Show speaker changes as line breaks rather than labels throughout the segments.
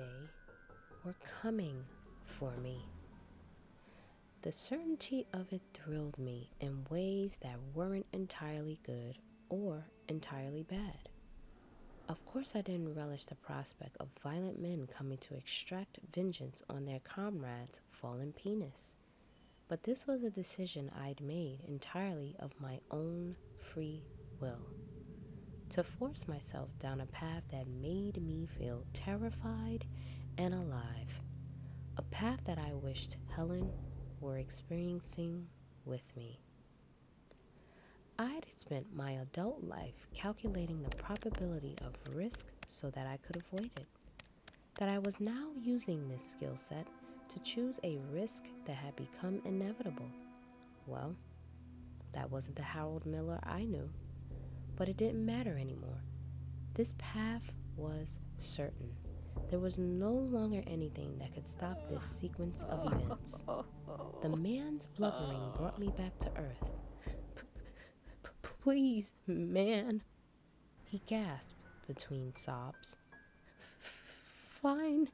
day were coming for me. The certainty of it thrilled me in ways that weren't entirely good or entirely bad. Of course, I didn't relish the prospect of violent men coming to extract vengeance on their comrade's fallen penis. But this was a decision I'd made entirely of my own free will. To force myself down a path that made me feel terrified and alive. A path that I wished Helen were experiencing with me. I'd spent my adult life calculating the probability of risk so that I could avoid it. That I was now using this skill set to choose a risk that had become inevitable. Well, that wasn't the Harold Miller I knew, but it didn't matter anymore. This path was certain. There was no longer anything that could stop this sequence of events. The man's blubbering brought me back to earth. Please, man, he gasped between sobs. Find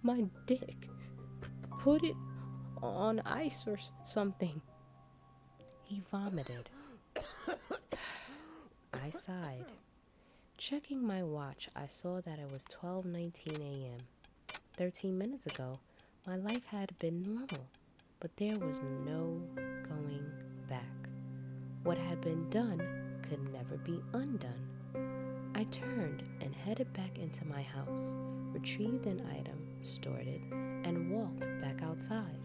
my dick. Put it on ice or something. He vomited. I sighed. Checking my watch, I saw that it was 12:19 a.m. 13 minutes ago, my life had been normal, but there was no going back. What had been done could never be undone. I turned and headed back into my house, retrieved an item, stored it, and walked back outside.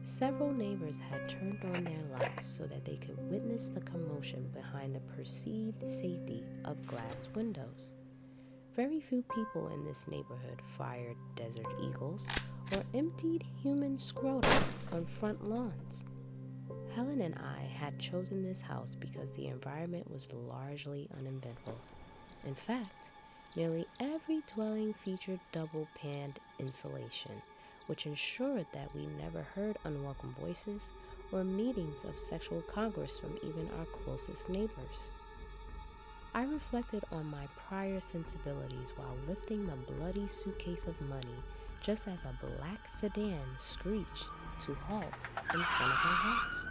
Several neighbors had turned on their lights so that they could witness the commotion behind the perceived safety of glass windows. Very few people in this neighborhood fired desert eagles or emptied human scrotum on front lawns. Helen and I had chosen this house because the environment was largely uneventful. In fact, nearly every dwelling featured double-panned insulation, which ensured that we never heard unwelcome voices or meetings of sexual congress from even our closest neighbors. I reflected on my prior sensibilities while lifting the bloody suitcase of money just as a black sedan screeched to halt in front of our house.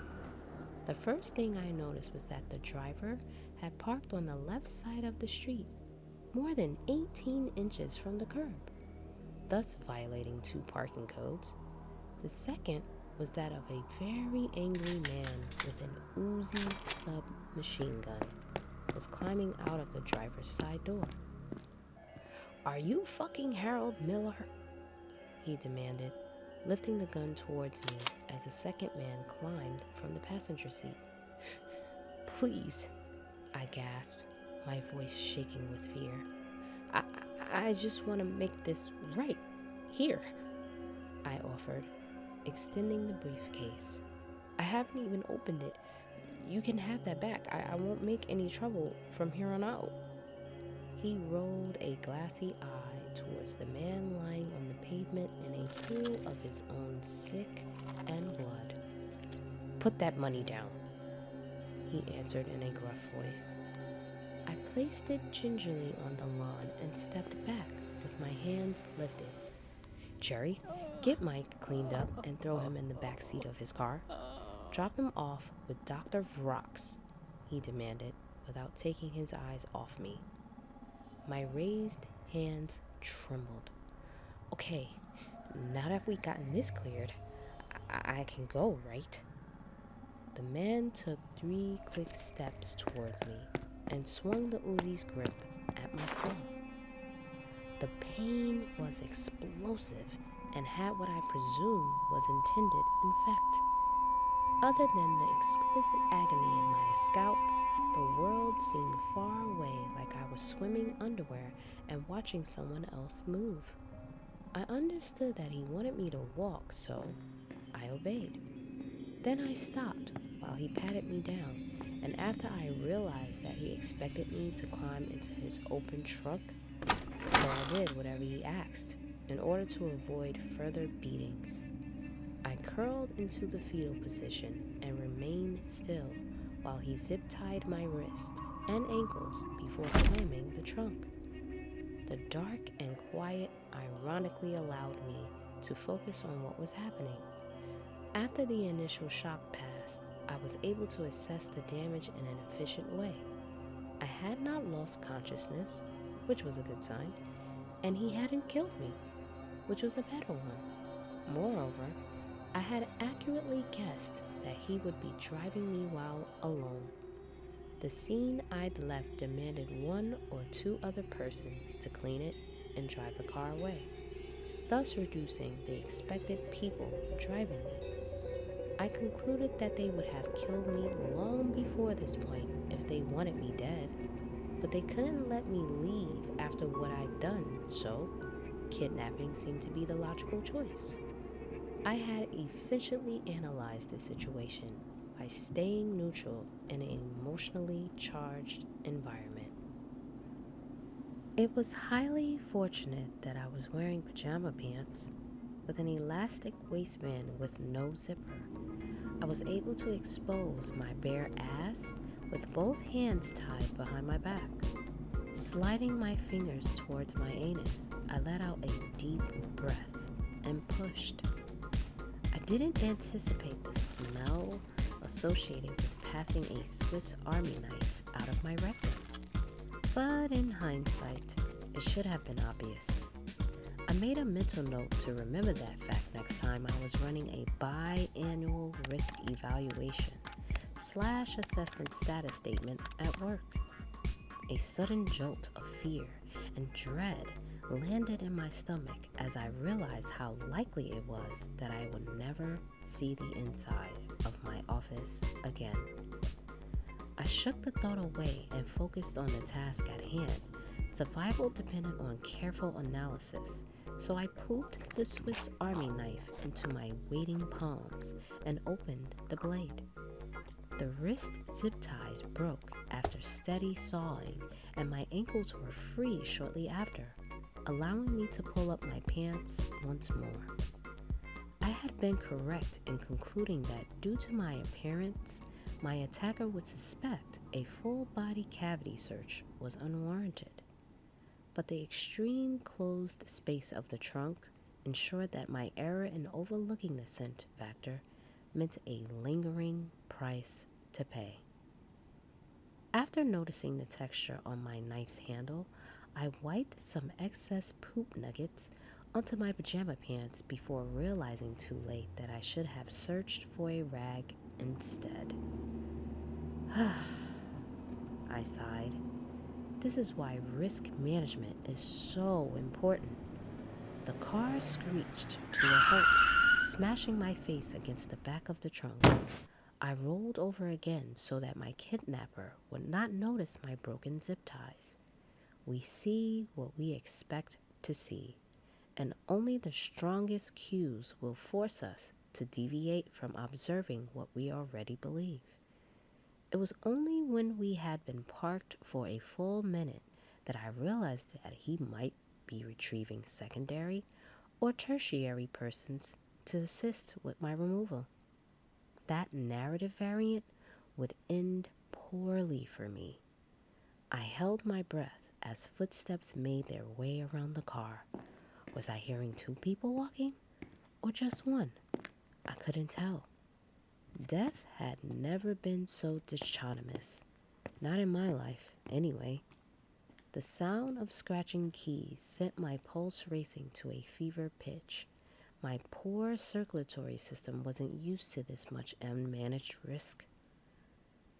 The first thing I noticed was that the driver had parked on the left side of the street, more than 18 inches from the curb, thus violating 2 parking codes. The second was that of a very angry man with an Uzi submachine gun was climbing out of the driver's side door. "Are you fucking Harold Miller?" he demanded, lifting the gun towards me as a second man climbed from the passenger seat. "Please," I gasped, my voice shaking with fear. I just want to make this right. Here," I offered, extending the briefcase. "I haven't even opened it. You can have that back. I won't make any trouble from here on out." He rolled a glassy eye towards the man lying on the pavement in a pool of his own sick and blood. "Put that money down," he answered in a gruff voice. I placed it gingerly on the lawn and stepped back with my hands lifted. "Jerry, get Mike cleaned up and throw him in the back seat of his car. Drop him off with Dr. Vrox," he demanded without taking his eyes off me. My raised hands trembled. "Okay, now that we've gotten this cleared, I can go, right?" The man took 3 quick steps towards me and swung the Uzi's grip at my skull. The pain was explosive and had what I presume was intended effect. Other than the exquisite agony in my scalp, the world seemed far away, like I was swimming underwear and watching someone else move. I understood that he wanted me to walk, so I obeyed. Then I stopped while he patted me down, and after I realized that he expected me to climb into his open trunk, so I did whatever he asked in order to avoid further beatings. I curled into the fetal position and remained still while he zip-tied my wrist and ankles before slamming the trunk. The dark and quiet ironically allowed me to focus on what was happening. After the initial shock passed, I was able to assess the damage in an efficient way. I had not lost consciousness, which was a good sign, and he hadn't killed me, which was a better one. Moreover, I had accurately guessed that he would be driving me while alone. The scene I'd left demanded one or two other persons to clean it and drive the car away, thus reducing the expected people driving me. I concluded that they would have killed me long before this point if they wanted me dead, but they couldn't let me leave after what I'd done, so kidnapping seemed to be the logical choice. I had efficiently analyzed the situation by staying neutral in an emotionally charged environment. It was highly fortunate that I was wearing pajama pants with an elastic waistband with no zipper. I was able to expose my bare ass with both hands tied behind my back. Sliding my fingers towards my anus, I let out a deep breath and pushed. I didn't anticipate the smell associated with passing a Swiss Army knife out of my rectum. But in hindsight, it should have been obvious. I made a mental note to remember that fact next time I was running a biannual risk evaluation / assessment status statement at work. A sudden jolt of fear and dread landed in my stomach as I realized how likely it was that I would never see the inside of my office again. I shook the thought away and focused on the task at hand. Survival depended on careful analysis, so I pooped the Swiss Army knife into my waiting palms and opened the blade. The wrist zip ties broke after steady sawing, and my ankles were free shortly after, allowing me to pull up my pants once more. I had been correct in concluding that due to my appearance, my attacker would suspect a full-body cavity search was unwarranted. But the extreme closed space of the trunk ensured that my error in overlooking the scent factor meant a lingering price to pay. After noticing the texture on my knife's handle, I wiped some excess poop nuggets onto my pajama pants before realizing too late that I should have searched for a rag instead. I sighed. This is why risk management is so important. The car screeched to a halt, smashing my face against the back of the trunk. I rolled over again so that my kidnapper would not notice my broken zip ties. We see what we expect to see, and only the strongest cues will force us to deviate from observing what we already believe. It was only when we had been parked for a full minute that I realized that he might be retrieving secondary or tertiary persons to assist with my removal. That narrative variant would end poorly for me. I held my breath as footsteps made their way around the car. Was I hearing two people walking or just one? I couldn't tell. Death had never been so dichotomous. Not in my life, anyway. The sound of scratching keys sent my pulse racing to a fever pitch. My poor circulatory system wasn't used to this much unmanaged risk.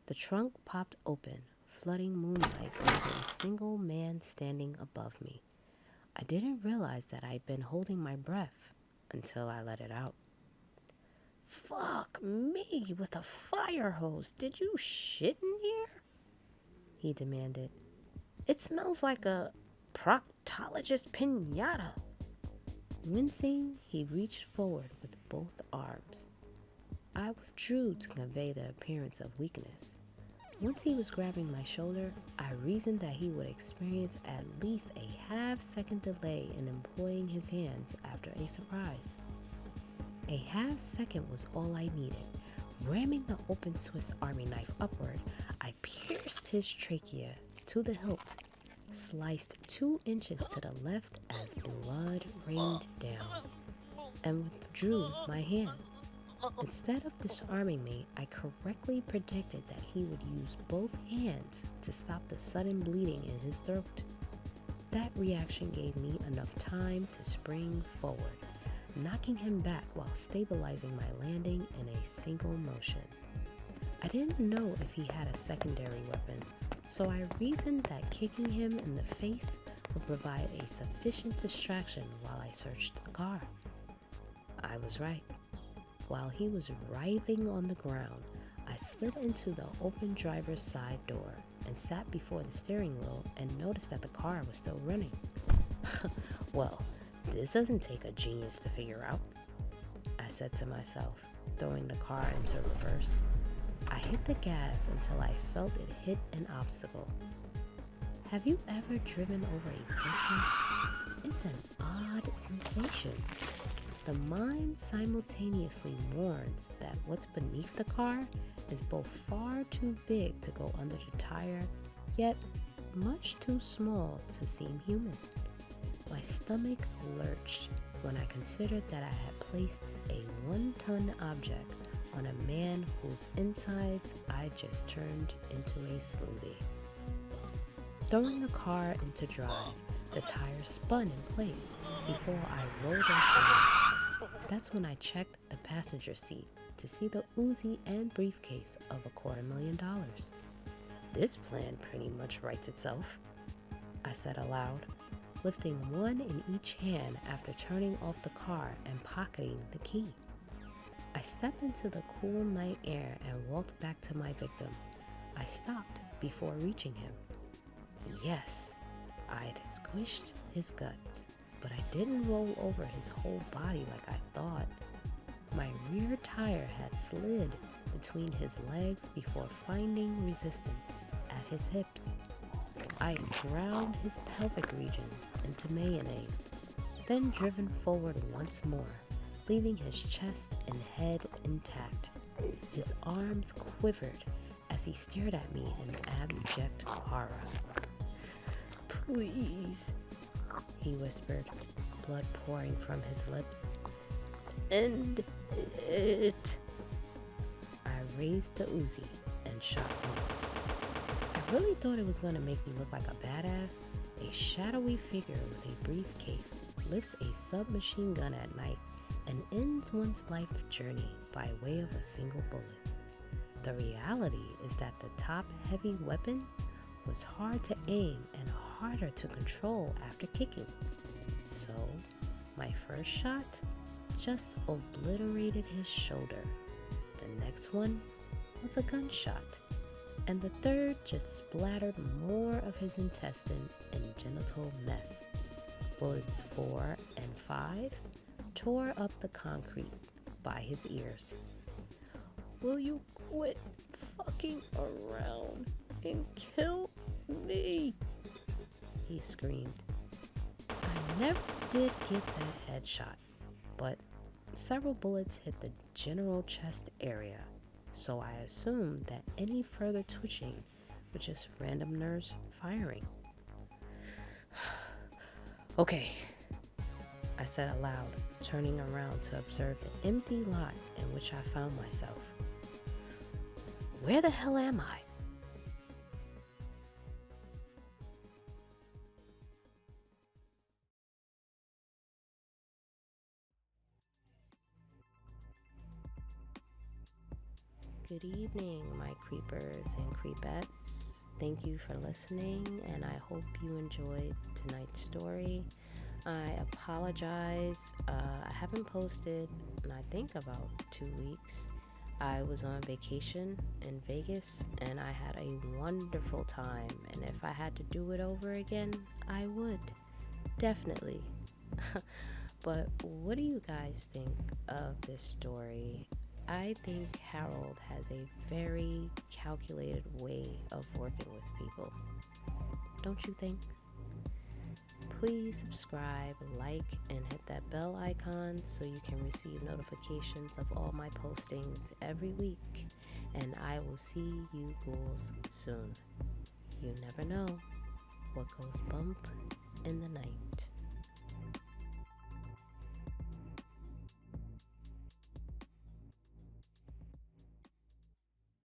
The trunk popped open, flooding moonlight into a single man standing above me. I didn't realize that I'd been holding my breath until I let it out. "Fuck me with a fire hose. Did you shit in here?" he demanded. "It smells like a proctologist pinata." Wincing, he reached forward with both arms. I withdrew to convey the appearance of weakness. Once he was grabbing my shoulder, I reasoned that he would experience at least a half-second delay in employing his hands after a surprise. A half second was all I needed. Ramming the open Swiss Army knife upward, I pierced his trachea to the hilt sliced 2 inches to the left as blood rained down, and withdrew my hand. Instead of disarming me, I correctly predicted that he would use both hands to stop the sudden bleeding in his throat. That reaction gave me enough time to spring forward, knocking him back while stabilizing my landing in a single motion. I didn't know if he had a secondary weapon, so I reasoned that kicking him in the face would provide a sufficient distraction while I searched the car. I was right. While he was writhing on the ground, I slid into the open driver's side door and sat before the steering wheel and noticed that the car was still running. Well, this doesn't take a genius to figure out, I said to myself, throwing the car into reverse. I hit the gas until I felt it hit an obstacle. Have you ever driven over a person? It's an odd sensation. The mind simultaneously warns that what's beneath the car is both far too big to go under the tire, yet much too small to seem human. My stomach lurched when I considered that I had placed a 1-ton object on a man whose insides I just turned into a smoothie. Throwing the car into drive, the tire spun in place before I rolled off. That's when I checked the passenger seat to see the Uzi and briefcase of $250,000. This plan pretty much writes itself, I said aloud, lifting one in each hand after turning off the car and pocketing the key. I stepped into the cool night air and walked back to my victim. I stopped before reaching him. Yes, I'd squished his guts, but I didn't roll over his whole body like I thought. My rear tire had slid between his legs before finding resistance at his hips. I'd ground his pelvic region into mayonnaise, then driven forward once more, leaving his chest and head intact. His arms quivered as he stared at me in abject horror. Please, he whispered, blood pouring from his lips. End it. I raised the Uzi and shot once. I really thought it was going to make me look like a badass. A shadowy figure with a briefcase lifts a submachine gun at night and ends one's life journey by way of a single bullet. The reality is that the top-heavy weapon was hard to aim and harder to control after kicking. So, my first shot just obliterated his shoulder. The next one was a gunshot, and the third just splattered more of his intestine and genital mess. Bullets 4 and 5 tore up the concrete by his ears. Will you quit fucking around and kill me? He screamed. I never did get that headshot, but several bullets hit the general chest area, so I assumed that any further twitching was just random nerves firing. Okay, I said aloud, turning around to observe the empty lot in which I found myself. Where the hell am I? Good evening, my creepers and creepettes. Thank you for listening, and I hope you enjoyed tonight's story. I apologize. I haven't posted in I think about 2 weeks. I was on vacation in Vegas, and I had a wonderful time. And if I had to do it over again, I would. Definitely. But what do you guys think of this story? I think Harold has a very calculated way of working with people. Don't you think? Please subscribe, like, and hit that bell icon so you can receive notifications of all my postings every week. And I will see you ghouls soon. You never know. what goes bump in the night.